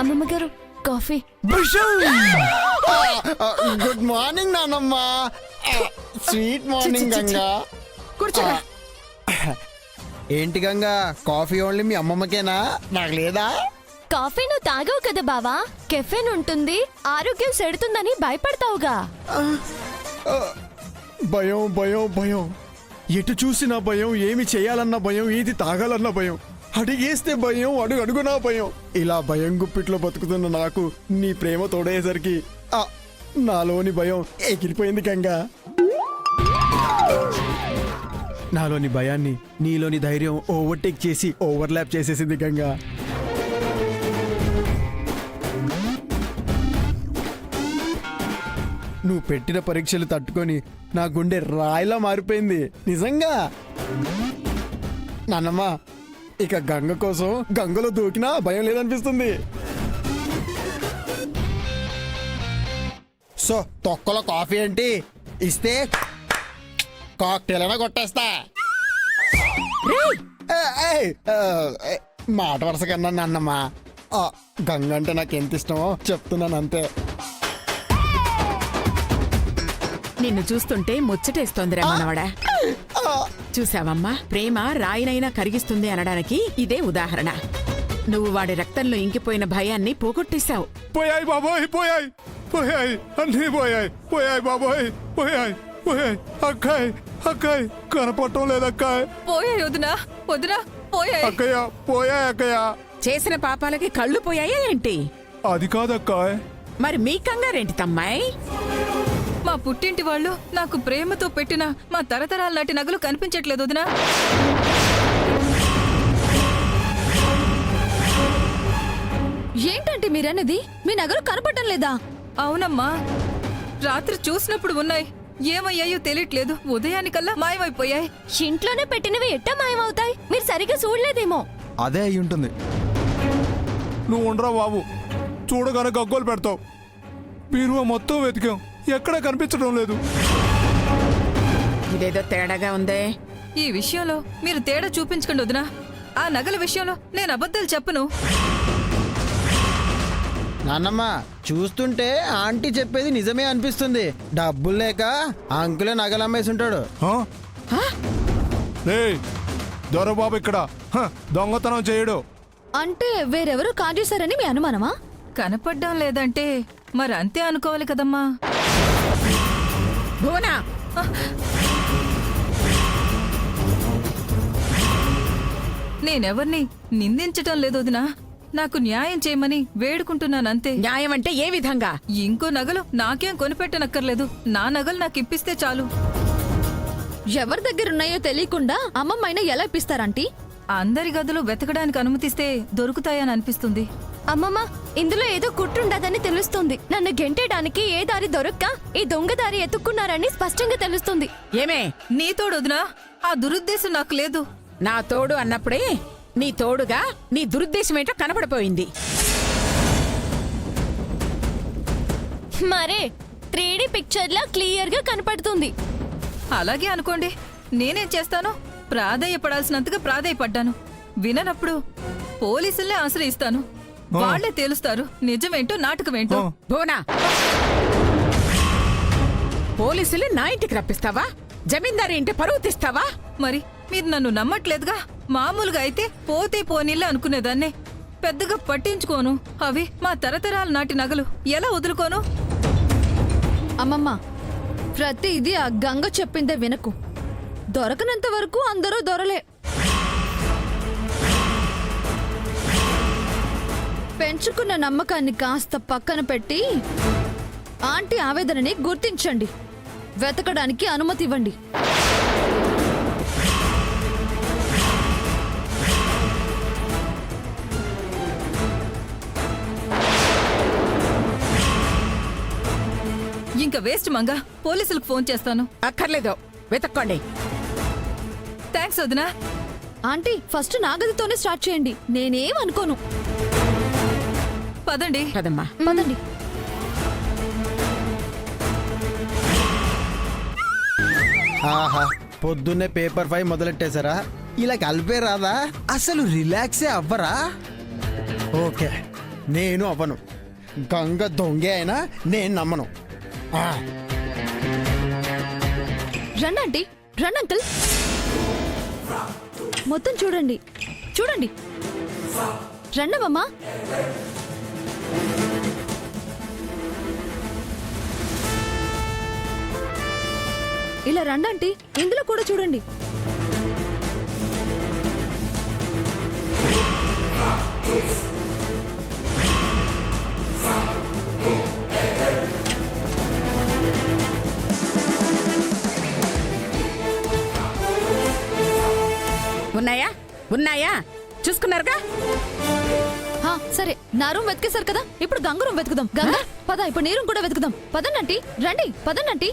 అమ్మమ్మ గారు coffee. Good morning నానమ్మ. Sweet morning Ganga. కూర్చో. ఏంటి గంగా, కాఫీ ఓన్లీ మీ అమ్మమ్మకేనా? నాకు లేదా? కాఫీ నువ్వు తాగావు కదా బావా, కెఫెన్ ఉంటుంది, ఆరోగ్యం సెడుతుందని భయపడతావుగా. భయం భయం భయం, ఎటు చూసినా భయం, ఏమి చేయాలన్న భయం, ఏది తాగాలన్న భయం, అడిగేస్తే భయం, అడుగు అడుగునా భయం. ఇలా భయం గుప్పిట్లో బతుకుతున్న నాకు నీ ప్రేమ తోడేసరికి నాలోని భయం ఎగిరిపోయింది గంగా. నాలోని భయాన్ని నీలోని ధైర్యం ఓవర్టేక్ చేసి ఓవర్లాప్ చేసేసింది గంగా. నువ్వు పెట్టిన పరీక్షలు తట్టుకొని నా గుండె రాయిలా మారిపోయింది నిజంగా. నాన్నమ్మ, ఇక గంగ కోసం గంగలో దూకినా భయం లేదనిపిస్తుంది. సో తొక్కలో కాఫీ ఏంటి ఇస్తే కాక్టైల్ అయినా కొట్టేస్తా. మాట వరుస కన్నా నాన్నమ్మ, గంగ అంటే నాకు ఎంత ఇష్టమో చెప్తున్నాను అంతే. నిన్ను చూస్తుంటే ముచ్చటేస్తోందిరా మనవడా. చూసావమ్మా, ప్రేమ రాయినైనా కరిగిస్తుంది అనడానికి ఇదే ఉదాహరణ. నువ్వు వాడి రక్తంలో ఇంకిపోయిన భయాన్ని పోగొట్టేశావు. పోయాయి బాబోయ్, పోయాయి పోయాయి, అన్నీ పోయాయి పోయాయి బాబోయ్, పోయాయి పోయాయి. అక్కాయ్ అక్కాయ్ కనపడటం లేదక్కాయ్. పోయాయి వదినా, వదినా పోయాయి. అక్కయ్య పోయాయి అక్కయ్య. చేసిన పాపాలకి కళ్ళు పోయాయా ఏంటి? అది కాదక్కాయ్. మరి మీ కంగారేంటి తమ్మాయి? మా పుట్టింటి వాళ్ళు నాకు ప్రేమతో పెట్టిన మా తరతరాల నాటి నగలు కనిపించట్లేదు వదినా. ఏంటంటే మీరన్నది? మీ నగలు కనపడటం లేదా? అవునమ్మా, రాత్రి చూసినప్పుడు ఉన్నాయి, ఏమయ్యాయో తెలియట్లేదు. ఉదయానికల్లా మాయమైపోయాయి. ఇంట్లోనే పెట్టినవి ఎట్టా మాయమవుతాయి? మీరు సరిగ్గా చూడలేదేమో. అదే అయి ఉంటుంది. నువ్వు ఉండరా బాబు, చూడగానే గగ్గోలు పెడతావు. బీరువా మొత్తం వెతికాం, ఎక్కడా కనిపించడం లేదు. ఇదేదో తేడాగా ఉందే. ఈ విషయంలో మీరు తేడా చూపించకండి వదినా. ఆ నగల విషయంలో నేను అబద్ధాలు చెప్పను. నాన్నమ్మ, చూస్తుంటే ఆంటీ చెప్పేది నిజమే అనిపిస్తుంది. డబ్బులు లేక అంకులే నగలు అమ్మేసి ఉంటాడు. దొరబాబు ఇక్కడ దొంగతనం చేయడు. అంటే వేరెవరో కాజేశారని మీ అనుమానమా? కనపడ్డం లేదంటే మరి అంతే అనుకోవాలి కదమ్మా. భువనా, నేనెవర్ని నిందించటం లేదు వదినా. నాకు న్యాయం చేయమని వేడుకుంటున్నానంతే. న్యాయం అంటే ఏ విధంగా? ఇంకో నగలు నాకేం కొనిపెట్టనక్కర్లేదు. నా నగలు నాకు ఇప్పిస్తే చాలు. ఎవరి దగ్గరున్నాయో తెలియకుండా అమ్మమ్మైనా ఎలా ఇప్పిస్తారంటీ? అందరి గదులు వెతకడానికి అనుమతిస్తే దొరుకుతాయని అనిపిస్తుంది. అమ్మమ్మ, ఇందులో ఏదో కుట్రుండదని తెలుస్తుంది. నన్ను గెంటేయడానికి ఏ దారి దొరక్క ఈ దొంగ దారి ఎత్తుక్కున్నారని స్పష్టంగా తెలుస్తుంది. ఏమే? నీ తోడొదినా, ఆ దురుద్దేశం నాకు లేదు. నా తోడు అన్నప్పుడే నీ తోడుగా నీ దురుద్దేశమేంటో కనపడిపోయింది. మరే 3D పిక్చర్ లా క్లియర్ గా కనపడుతుంది. అలాగే అనుకోండి. నేనేం చేస్తాను? ప్రాధేయపడాల్సినంతగా ప్రాధేయపడ్డాను. విననప్పుడు పోలీసుల్నే ఆశ్రయిస్తాను. వాళ్లే తేలుస్తారు నిజమేంటో నాటకమేంటో. భువనా, పోలీసులు నా ఇంటికి రప్పిస్తావా? జమీందారి ఇంటి పరువు తీస్తావా? మరి మీరు నన్ను నమ్మట్లేదుగా. మామూలుగా అయితే పోతే పోనీళ్ళ అనుకునేదాన్నే. పెద్దగా పట్టించుకోను. అవి మా తరతరాల నాటి నగలు, ఎలా వదులుకోను? అమ్మమ్మ, ప్రతిదీ ఆ గంగ చెప్పిందే వినకు. దొరకనంత వరకు అందరూ దొరలే. పెంచుకున్న నమ్మకాన్ని కాస్త పక్కన పెట్టి ఆంటీ ఆవేదనని గుర్తించండి. వెతకడానికి అనుమతి ఇవ్వండి. ఇంకా వేస్ట్ మంగా. పోలీసులకు ఫోన్ చేస్తాను. అక్కర్లేదు, వెతక్కోండి. థ్యాంక్స్ వదినా. ఆంటీ, ఫస్ట్ నా గదితోనే స్టార్ట్ చేయండి. నేనేం అనుకోను. పదండి. కదమ్మా, పదండి. ఆహా, పొద్దున్నే పేపర్ 5 మొదలెట్టేశారా? ఇలా కలిపే రాదా? అసలు రిలాక్సే అవ్వరా? ఓకే, నేను అవ్వను. గంగ దొంగే అయినా నేను నమ్మను. ఆ, రండి ఆంటీ, రండి అంకుల్. మొత్తం చూడండి, చూడండి. రండమ్మా. ఇలా రండి ఆంటీ, ఇందులో కూడా చూడండి. ఉన్నాయా ఉన్నాయా చూసుకున్నారుగా? హా, సరే, నా రూమ్ వెతికేశారు కదా, ఇప్పుడు గంగ రూమ్ వెతుకుదాం. గంగ పద, ఇప్పుడు నీ రూమ్ కూడా వెతుకుదాం. పదండి, రండి, పదండి.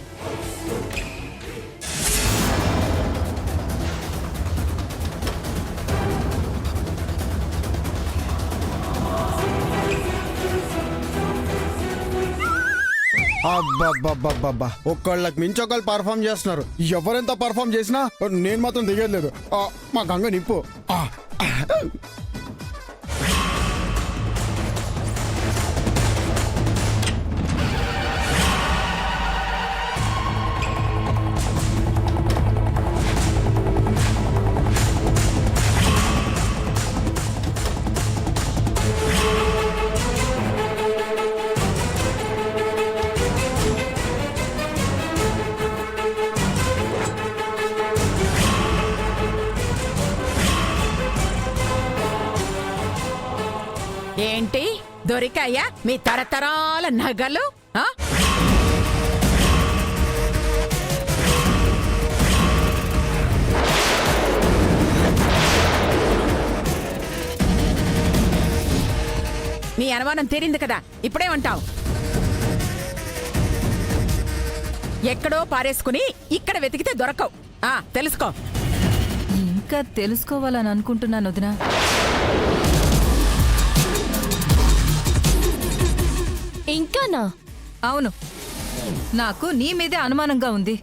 అబ్బబ్బబ్బబ్బబ్బా, ఒకళ్ళకి మించి ఒకళ్ళు పర్ఫామ్ చేస్తున్నారు. ఎవరెంత పర్ఫామ్ చేసినా నేను మాత్రం దిగలేదు. మా గంగ నిప్పు. ఏంటి దొరికాయా మీ తరతరాల నగలు? ఆ? నీ అనుమానం తీరింది కదా, ఇప్పుడేమంటావు? ఎక్కడో పారేసుకుని ఇక్కడ వెతికితే దొరకవు. తెలుసుకో. ఇంకా తెలుసుకోవాలని అనుకుంటున్నాను వదినా. ఇంకానా? అవును, నాకు నీ మీదే అనుమానంగా ఉంది.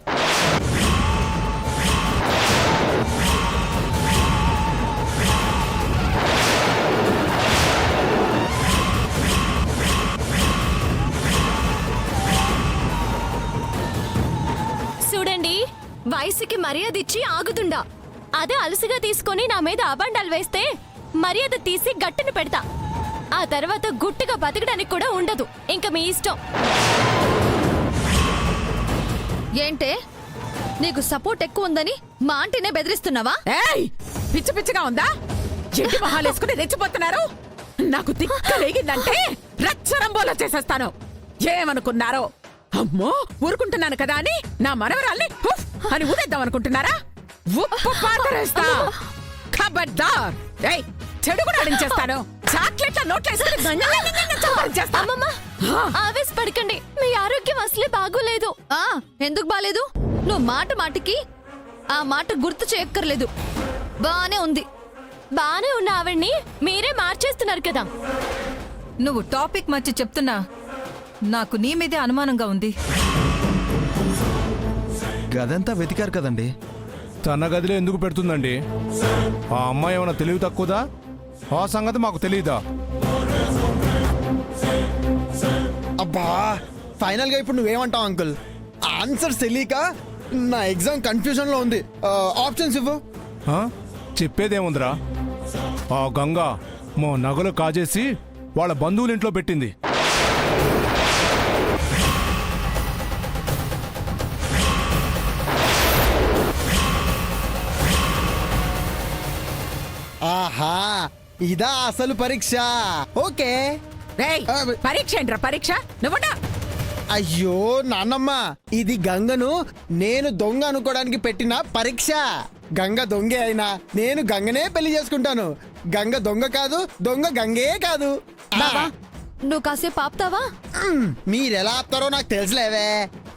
చూడండి, వయసుకి మర్యాద ఇచ్చి ఆగుతుండా. అదే అలసిగా తీసుకొని నా మీద అబండాలు వేస్తే మర్యాద తీసి గట్టును పెడతా. ఆ తర్వాత గుట్టుగా బతకడానికి కూడా ఉండదు. ఇంకా మీ ఇష్టం. ఏంటే, నీకు సపోర్ట్ ఎక్కువ ఉందని మా ఆంటీనే బెదిరిస్తున్నావా? ఏయ్, పిచ్చి పిచ్చిగా ఉందా? చెట్టు మహాలేసుకుని రెచ్చిపోతున్నారు. నాకు తిక్క రేగిందంటే రచ్చరంబోలో చేసేస్తాను. ఏమనుకున్నారో? అమ్మో, ఊరుకుంటున్నాను కదా అని నా మనవరాల్ని ఉఫ్ అని ఊదేద్దాం అనుకుంటున్నారా? ఉప్పు పాతరేస్తా. ఖబర్దార్. ఏయ్, చెడు కూడా ఆడించేస్తాను. చాక్లెట్ల అమ్మమ్మ, ఆవేశపడకండి. మీ ఆరోగ్యం అసలే బాగోలేదు. ఎందుకు బాలేదు? నువ్వు మాటికి ఆ మాట గుర్తు చేయక్కర్లేదు. బానే ఉంది. బానే ఉన్న ఆవిడ్ని మీరే మార్చేస్తున్నారు కదా. నువ్వు టాపిక్ మర్చి చెప్తున్నా. నాకు నీ మీదే అనుమానంగా ఉంది. గదంతా వెతికారు కదండి. తన గదిలో ఎందుకు పెడుతుందండి? ఆ అమ్మాయి ఏమైనా తెలివి తక్కువదా? ఆ సంగతి మాకు తెలియదా? అబ్బా, ఫైనల్ గా ఇప్పుడు నువ్వేమంటావు అంకుల్? ఆన్సర్స్ తెలియక నా ఎగ్జామ్ కన్ఫ్యూజన్ లో ఉంది. ఆప్షన్స్ ఇవ్వు. చెప్పేదేముందిరా? ఆ గంగ మా నగలు కాజేసి వాళ్ళ బంధువుల ఇంట్లో పెట్టింది. ఆహా, ఇదా అసలు పరీక్ష? ఓకే. పరీక్ష ఏంట్రా పరీక్ష? నువ్వడా? అయ్యో నాన్నమ్మ, ఇది గంగను నేను దొంగ అనుకోవడానికి పెట్టిన పరీక్ష. గంగ దొంగే అయినా నేను గంగనే పెళ్లి చేసుకుంటాను. గంగ దొంగ కాదు, దొంగ గంగే కాదు. బాబా, నువ్వు కాసేపు ఆపుతావా? మీరెలా ఆపుతారో నాకు తెలుసులేవే.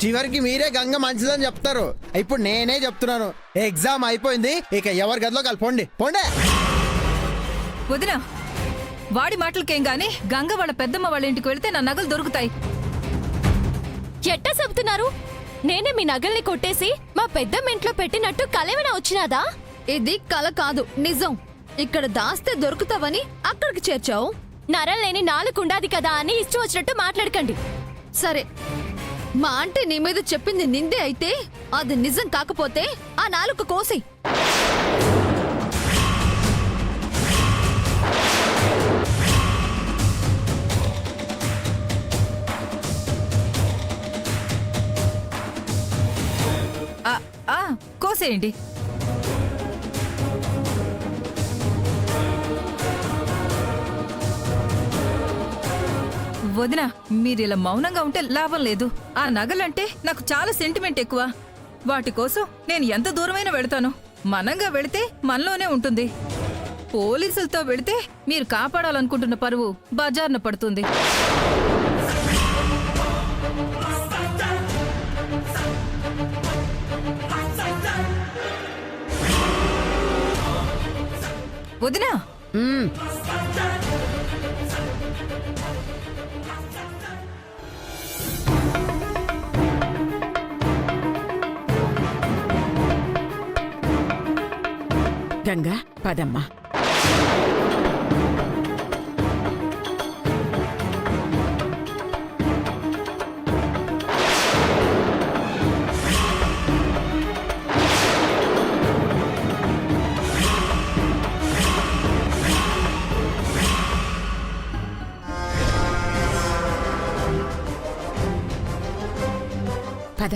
చివరికి మీరే గంగ మంచిదని చెప్తారు. ఇప్పుడు నేనే చెప్తున్నాను, ఎగ్జామ్ అయిపోయింది. ఇక ఎవరి గదిలో కలిపోండి, పోండే. వదినా, వాడి మాటలకేం గాని గంగ వాళ్ళ పెద్దమ్మ వాళ్ళ ఇంటికి వెళితే నా నగలు దొరుకుతాయి. ఎట్టా చెబుతున్నారు? నేనే మీ నగల్ని కొట్టేసి మా పెద్దమ్మ ఇంట్లో పెట్టినట్టు కలేమైనా వచ్చినాదా? ఇది కల కాదు, నిజం. ఇక్కడ దాస్తే దొరుకుతావని అక్కడికి చేర్చావు. నరలేని నాలుగుండాది కదా అని ఇష్టం వచ్చినట్టు మాట్లాడకండి. సరే, మా ఆంటీ నీ మీద చెప్పింది నిందే అయితే అది నిజం కాకపోతే ఆ నాలుక కోసి. కోసేయండి. వదినా, మీరిలా మౌనంగా ఉంటే లాభం లేదు. ఆ నగలంటే నాకు చాలా సెంటిమెంట్ ఎక్కువ. వాటి కోసం నేను ఎంత దూరమైనా వెళతాను. మనంగా వెళితే మనలోనే ఉంటుంది. పోలీసులతో వెళితే మీరు కాపాడాలనుకుంటున్న పరువు బజార్న పడుతుంది. వదినా, గంగా పదమ్మా. పద.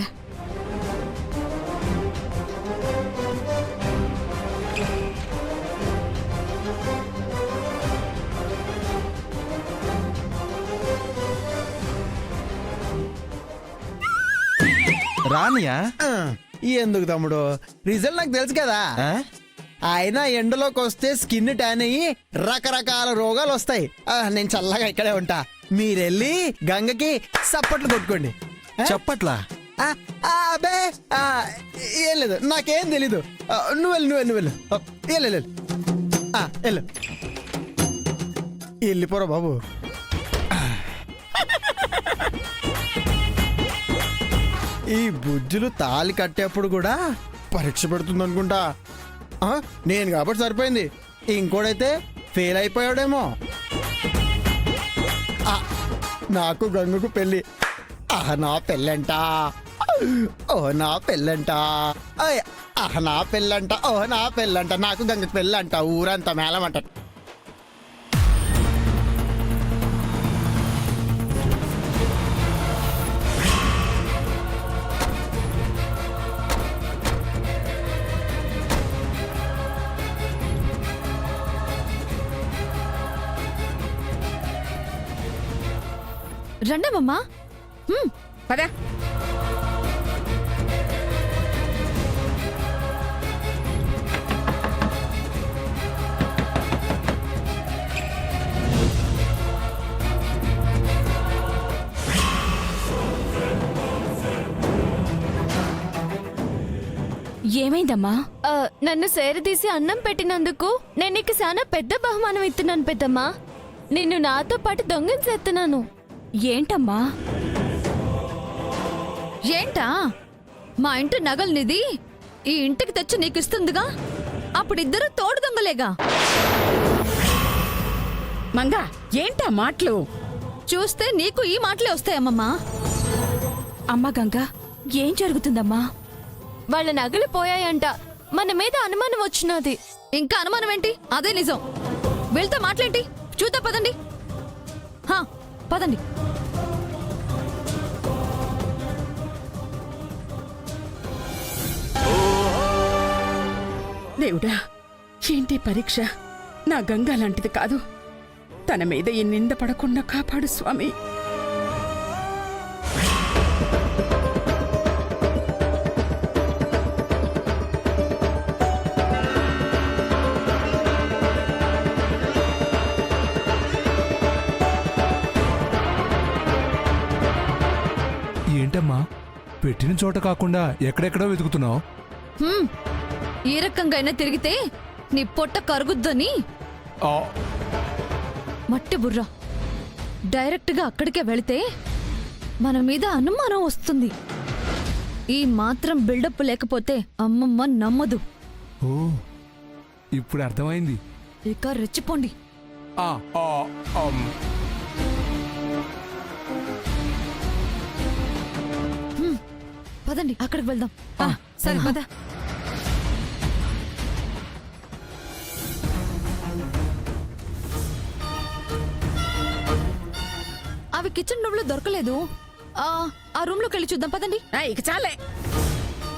రానియా? ఎందుకు తమ్ముడు, రిజల్ట్ నాకు తెలుసు కదా. ఆ? అయినా ఎండలోకి వస్తే స్కిన్ ట్యాన్ అయ్యి రకరకాల రోగాలు వస్తాయి. నేను చల్లగా ఇక్కడే ఉంటా. మీరెళ్ళి గంగకి సప్పట్లు కొట్టుకోండి. చెప్పట్లా? అబే ఏం లేదు, నాకేం తెలీదు. నువ్వు వెళ్ళు. వెళ్ళు. వెళ్ళిపోరా బాబు. ఈ బుజ్జులు తాళి కట్టేప్పుడు కూడా పరీక్ష పెడుతుంది అనుకుంటా. నేను కాబట్టి సరిపోయింది, ఇంకోడైతే ఫెయిల్ అయిపోయాడేమో. నాకు గంగకు పెళ్ళి. నా పెళ్ళంట, నా పెళ్ళంట, నా పెళ్ళంట, నా పెళ్ళంట, నాకు గంగకు పెళ్ళంట. ఊరంతా మేళమంట. రండమ్మా. పద. ఏమైందమ్మా? నన్ను సేరదీసి అన్నం పెట్టినందుకు నేను నీకు చాలా పెద్ద బహుమానం ఇస్తున్నాను పెద్దమ్మా. నిన్ను నాతో పాటు దొంగిలించేస్తున్నాను. ఏంటమ్మా? ఏంటా? మా ఇంటి నగల్నిది ఈ ఇంటికి తెచ్చి నీకు ఇస్తుందిగా, అప్పుడిద్దరు తోడు దొంగలేగా. మంగా, ఏంటా మాటలు? చూస్తే నీకు ఈ మాటలే వస్తాయమ్మమ్మా. అమ్మా గంగా, ఏం జరుగుతుందమ్మా? వాళ్ళ నగలు పోయాయంట. మన మీద అనుమానం వచ్చినది. ఇంకా అనుమానం ఏంటి? అదే నిజం. వీళ్ళతో మాట్లాడి చూద్దాం, పదండి. పదండి. దేవుడా, ఏంటి పరీక్ష? నా గంగా లాంటిది కాదు. తన మీద ఈ నింద పడకుండా కాపాడు స్వామి. ఏంటమ్మా, పెట్టిన చోట కాకుండా ఎక్కడెక్కడో వెతుకుతున్నావు? ఈ రకంగా అయినా తిరిగితే నీ పొట్ట కరుగుద్దని. మట్టి బుర్ర. డైరెక్ట్ గా అక్కడికే వెళితే మన మీద అనుమానం వస్తుంది. ఈ మాత్రం బిల్డప్ లేకపోతే అమ్మమ్మ నమ్మదు. ఓ ఇప్పుడు అర్థమైంది. ఇక రెచ్చిపోండి. ఆ, ఆ, అమ్. పదండి అక్కడికి వెళ్దాం. సరే పద. అవి కిచెన్ రూమ్ లో దొరకలేదు. ఆ రూమ్ లోకి వెళ్ళి చూద్దాం పదండి. ఇక చాలే.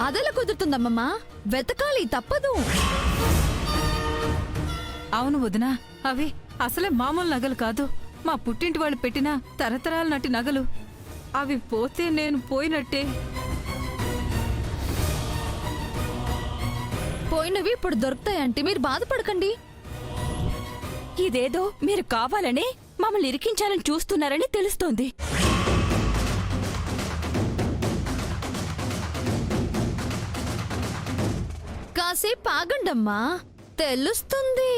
అదెలా కుదురుతుందమ్మమ్మా? వెతకాలి, తప్పదు. అవును వదినా, అవి అసలే మామూలు నగలు కాదు. మా పుట్టింటి వాళ్ళు పెట్టిన తరతరాల నాటి నగలు. అవి పోతే నేను పోయినట్టే. పోయినవి ఇప్పుడు దొరుకుతాయంటే మీరు బాధపడకండి. ఇదేదో మీరు కావాలని మమ్మల్ని ఇరికించాలని చూస్తున్నారని తెలుస్తోంది. కాసేపు ఆగండమ్మా, తెలుస్తుంది.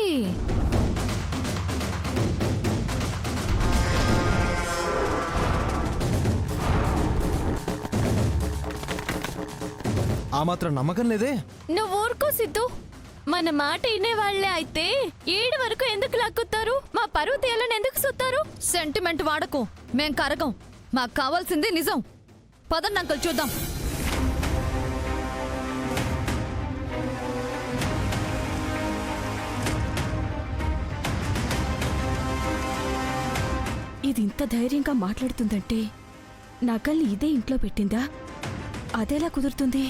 ఆ మాత్రం నమ్మకం లేదే. నువ్వు ఊరుకో సిద్ధు. మన మాట వినేవాళ్లే అయితే ఏడు వరకు ఎందుకు లాక్కుతారు? మా పరువు తీయాలని ఎందుకు సుత్తారు? సెంటిమెంట్ వాడకు, మేం కరగం. మాకు కావాల్సింది నిజం. పదండి అంకుల్, చూద్దాం. ఇది ఇంత ధైర్యంగా మాట్లాడుతుందంటే నగల్ని ఇదే ఇంట్లో పెట్టిందా? అదెలా కుదురుతుంది?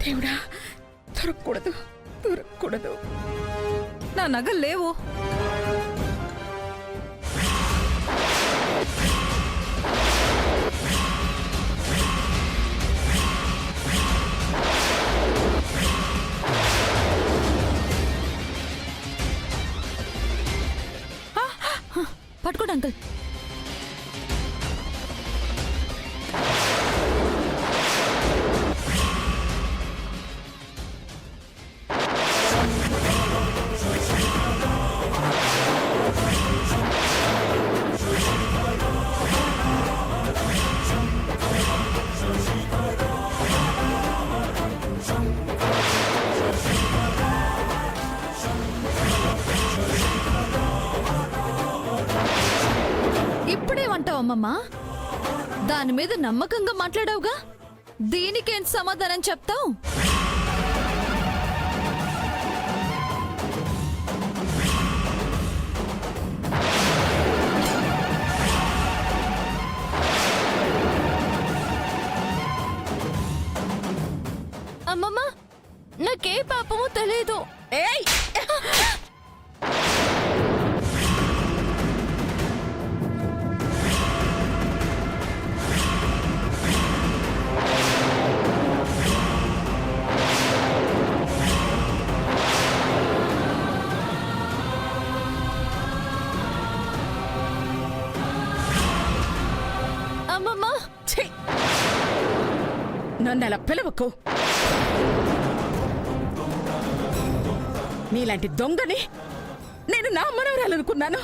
దేవుడా, దొరకకూడదు, దొరకకూడదు. నా నగలు లేవు. పట్టుకోండి అంకుల్. ఇప్పుడేమంటావు అమ్మమ్మా? దాని మీద నమ్మకంగా మాట్లాడావుగా, దీనికేం సమాధానం చెప్తావు? అమ్మమ్మా, నాకే పాపమో తెలీదు. ఏయ్, అమ్మమ్మా, ఛీ! నన్ను అలా పిలవకు. నీలాంటి దొంగని నేను నా మనవరాలనుకున్నాను.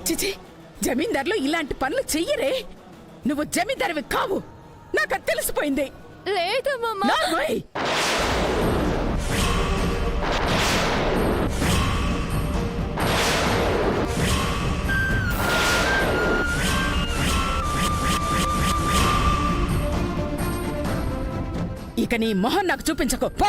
చిచి, జమీందార్లు ఇలాంటి పనులు చెయ్యరే. నువ్వు జమీందారివి కావు, నాకు అది తెలిసిపోయింది. లేదమ్మమ్మా. నార్మల్. ఇక నీ మొహం నాకు చూపించకు, పో.